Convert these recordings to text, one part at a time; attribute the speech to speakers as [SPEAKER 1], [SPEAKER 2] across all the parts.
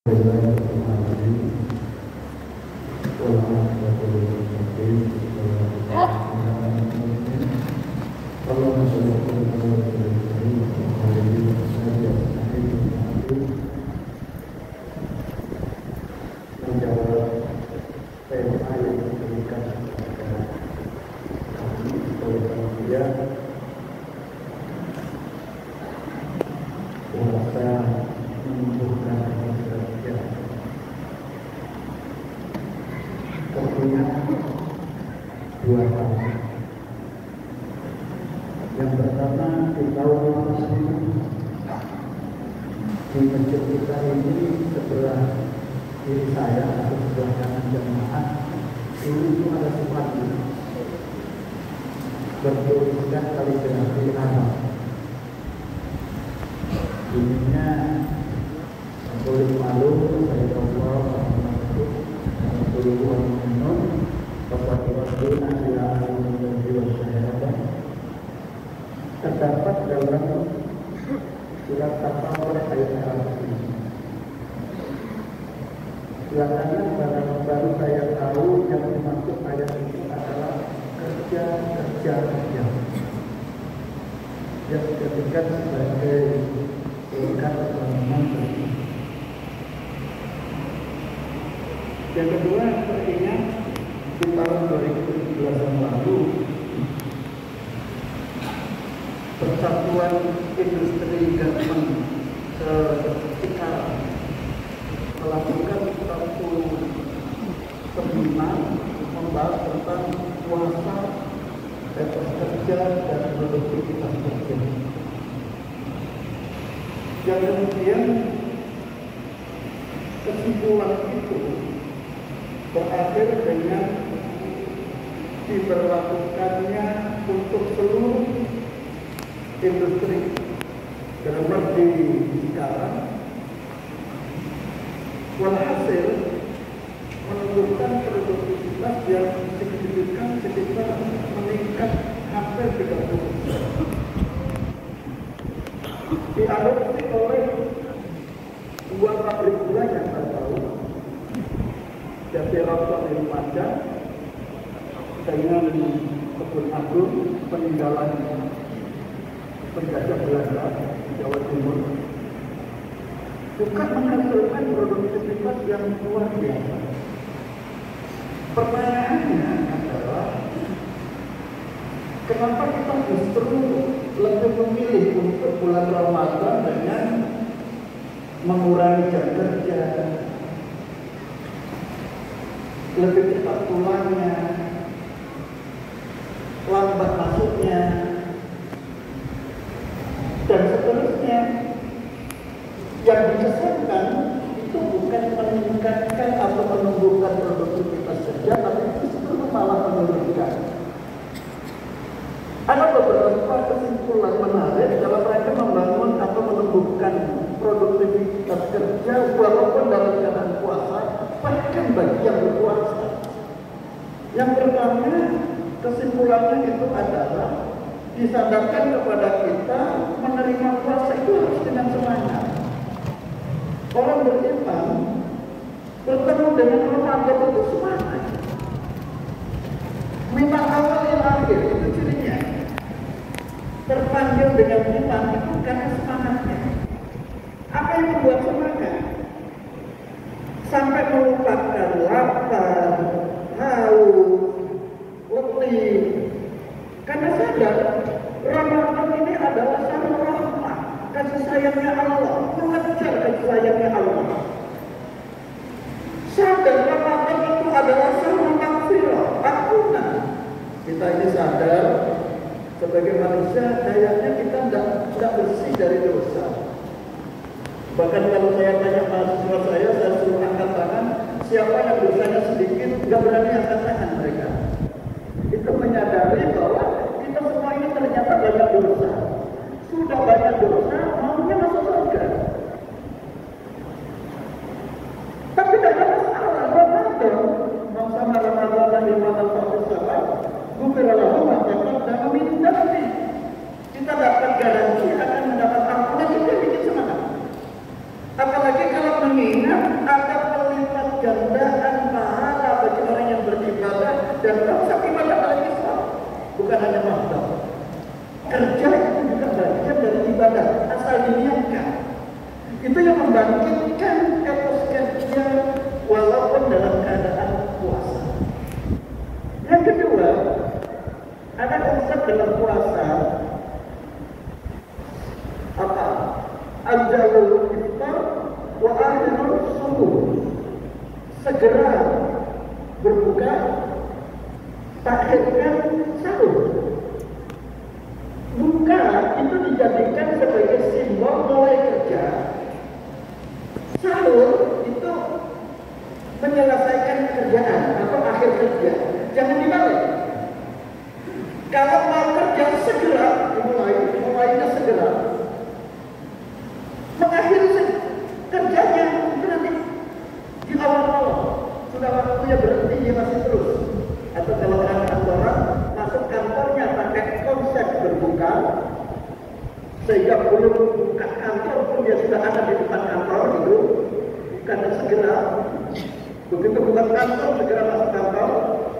[SPEAKER 1] Dua hal. Yang pertama, di tahun di masjid kita ini sebelah kiri saya atau sebelah kanan jemaah ini ada sepatu bertuliskan kaligrafi Arab. Bunyinya boleh malu saya Allah terdapat dalam surat At-Taubah ayat 100. Belakangan baru saya tahu yang dimaksud ayat itu adalah kerja yang dijadikan sebagai tingkat pembangunan. Yang kedua, teringat di tahun 2017 yang lalu Persatuan Industri Garmen Cikarang melakukan satu seminar membahas tentang puasa, etos kerja, dan produktivitas kerja. Dan kemudian kesimpulan itu berakhir dengan diberlakukannya untuk seluruh industri garmen di Cikarang. Walhasil menunjukkan produktivitas yang signifikan sekitar meningkat hampir 30%. Diadopsi oleh dua pabrik gula yang saya tahu, Jati Rasa di Lumajang dengan Kebun Agung peninggalan penjajah Belanda di Jawa Timur, juga menghasilkan produktivitas yang luar biasa. Pertanyaannya adalah, kenapa kita justru lebih memilih untuk bulan Ramadan dengan mengurangi jam kerja, lebih cepat pulangnya, lambat masuknya, dan seterusnya. Yang disesuaikan itu bukan meningkatkan atau menumbuhkan produktivitas kerja, tapi justru malah menurunkan. Ada beberapa kesimpulan menarik dalam rangka membangun atau menumbuhkan produktivitas kerja walaupun dalam keadaan puasa, bahkan bagi yang berpuasa. Yang pertama, kesimpulannya itu adalah disadarkan kepada kita menerima puasa itu harus dengan semangat. Orang beriman bertemu dengan Ramadan itu semangat. Minal awal yang akhir itu cirinya. Terpanggil dengan iman itu karena semangatnya. Apa yang membuat semangat? Sampai melupakan lapar, haus, letih. Karena sadar Ramadan ini adalah satu rahmat, kasih sayangnya Allah, mengejar kasih sayangnya Allah. Sadar Ramadan itu adalah satu maghfirah, ampunan. Kita ini sadar sebagai manusia, kayaknya kita tidak bersih dari dosa. Bahkan kalau saya tanya mahasiswa saya suruh angkat tangan, siapa yang dosanya sedikit, nggak berani angkat tangan mereka. Itu menyadari bahwa kita semua ini ternyata banyak dosa. Sudah banyak dosa, maunya masuk surga. Tapi tidak ada masalah. Ramadan, sama Ramadan di mana satu sahabat, Gufirallahu mengatakan dan meminta kita dapat garansi akan mendapat ampunan, itu bikin semangat. Apalagi kalau membangkitkan etos kerja walaupun dalam keadaan puasa. Yang kedua, ada konsep dalam puasa apa? Al-jalul iftar wa akhirul subuh. Segera berbuka, akhirkan sahur. Buka itu dijadikan sebagai simbol mulai kerja. Sahur itu menyelesaikan pekerjaan atau akhir kerja. Jangan dibalik. Kalau mau kerja segera mulainya segera. Mengakhiri kerjanya itu nanti di awal-awal sudah waktunya berhenti, dia masih terus. Atau kalau orang masuk kantornya pakai konsep berbuka, sehingga belum buka kantor pun dia sudah ada di depan kantor itu, karena segera begitu buka kantor segera masuk kantor.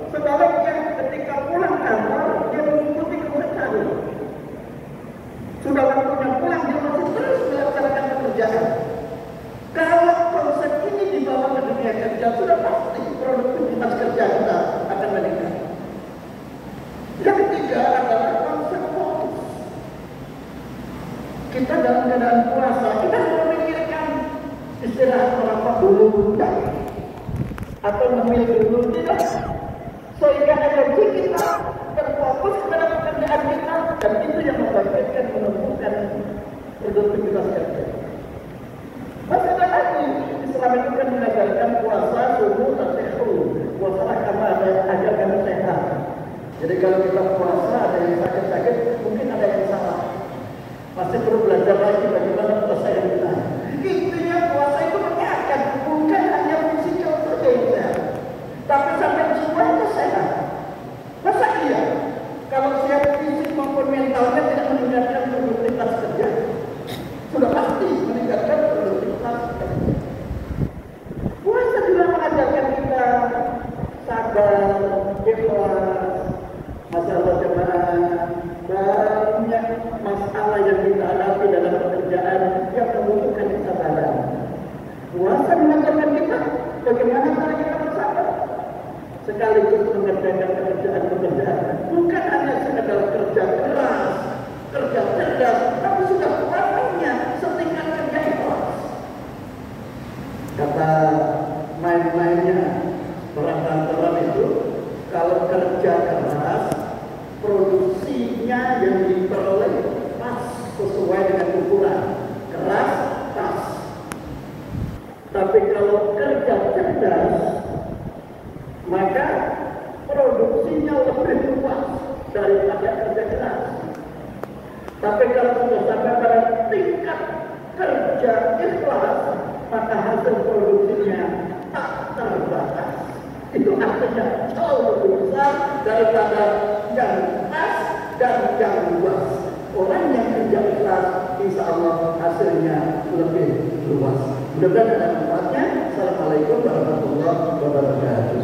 [SPEAKER 1] Sebaliknya ketika pulang kantor dia mengikuti konsep tadi. Sudah waktunya pulang dia masih terus melaksanakan pekerjaan. Kalau konsep ini dibawa ke dunia kerja sudah pasti produktivitas kerja kita akan meningkat. Yang ketiga adalah konsep fokus. Kita dalam keadaan puasa, kita memikirkan istirahat merokok dulu atau ngemil dulu, tidak. Sehingga energi kita terfokus kepada pekerjaan kita, dan itu yang membangkitkan menumbuhkan produktivitas kerja. Masih ada lagi, Islam itu kan mengajarkan puasa, subuh, dan sehur. Puasa karena agar kami sehat. Jadi kalau kita puasa ada yang sakit-sakit, mungkin ada yang salah. Masih perlu belajar lagi bagaimana puasa yang benar. Intinya puasa itu menyehatkan, bukan hanya fisikal saja yang sehat, tapi sampai jiwa itu sehat. Masa iya? Kalau sehat fisik maupun mentalnya tidak meningkatkan produktivitas kerja, sudah pasti meningkatkan produktivitas kerja. Puasa juga mengajarkan kita sabar, ikhlas, masalah jemaah, banyak masalah yang kita hadapi dalam pekerjaan yang membutuhkan kesabaran. Puasa mengajarkan kita bagaimana cara kita bersabar, sekaligus mengerjakan pekerjaan-pekerjaan, bukan hanya sekedar kerja keras, kerja cerdas, tapi sudah waktunya setingkat kerja ikhlas. Kata main-mainnya orang kantoran itu, kalau kerja keras, produksinya yang diperoleh pas sesuai dengan ukuran. Keras, pas. Tapi kalau kerja cerdas, maka produksinya lebih luas daripada kerja keras. Tapi kalau sudah sampai pada tingkat kerja ikhlas, maka hasil produksinya tak terbatas. Itu artinya jauh lebih besar daripada yang pas dan yang luas. Orang yang kerja ikhlas, insya Allah hasilnya lebih luas. Mudah-mudahan ada manfaatnya. Assalamualaikum warahmatullahi wabarakatuh.